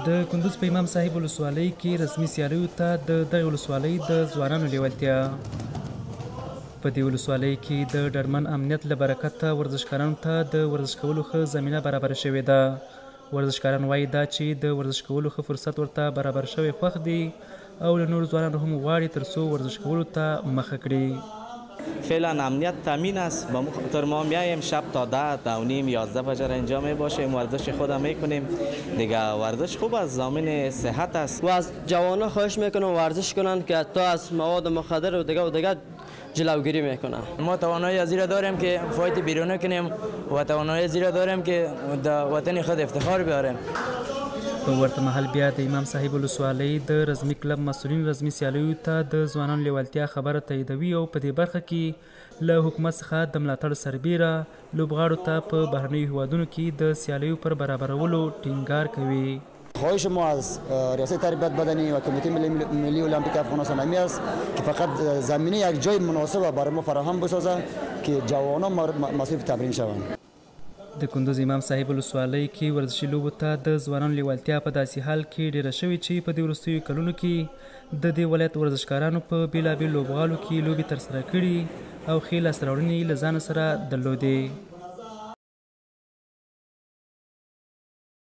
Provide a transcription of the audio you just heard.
د کندوز په امام صاحب ولسوالۍ کې رسمي سیالیو ته د دغې ولسوالۍ د ځوانانو لیوالتیا. په دې ولسوالۍ کې د ډاډمن امنیت له برکته ورزشکارانو ته د ورزش کولو ښه زمینه برابره شوې ده. ورزشکاران وایي دا چې د ورزش کولو ښه فرصت ورته برابر شوی خوښ دی او له نورو ځوانانو هم غواړي تر څو ورزش کولو ته مخه کړي. فعلا امنیت تامین است. با خاطر ما میایم شب تا 10 تا 9 11 فجر اینجا می باشیم، ورزش خودم میکنیم دیگه. ورزش خوب است، ضامن صحت است و از جوانان خواهش میکنم ورزش کنن که تا از مواد مخدر و دیگه جلوگیری میکنن. ما توانایی از زیرا داریم که فایت بیرون کنیم و توانایی زیرا داریم که د وطن خود افتخار بیاریم. په ورته مهال بیا د امام صاحب ولسوالۍ د رزمي کلب مسؤلین رزمي سیالیو ته د ځوانانو لیوالتیا خبره تاییدوي او په دې برخه کې له حکومت څخه د ملاتړ سربیره لوبغاړو ته په بهرنیو هیوادونو کې د سیالیو پر برابرولو ټینګار کوي. خواهش ما از ریاست تربیت بدنی و کمیته ملی المپیک افغانستان همی است که فقط زمینه یک جای مناسب برای ما فراهم بسازه که جوانان مصروف تمرین شوند. د کندوز امام صاحب ولسوالۍ کې ورزشي لوبو ته د ځوانانو لیوالتیا په داسې حال کې ډیره شوې چې په دې وروستیو کلونو کې د دې ولایت ورزشکارانو په بیلابیلو لوبغالو کې لوبې ترسره کړي او ښې لاسته راوړنې له ځانه سره درلودې.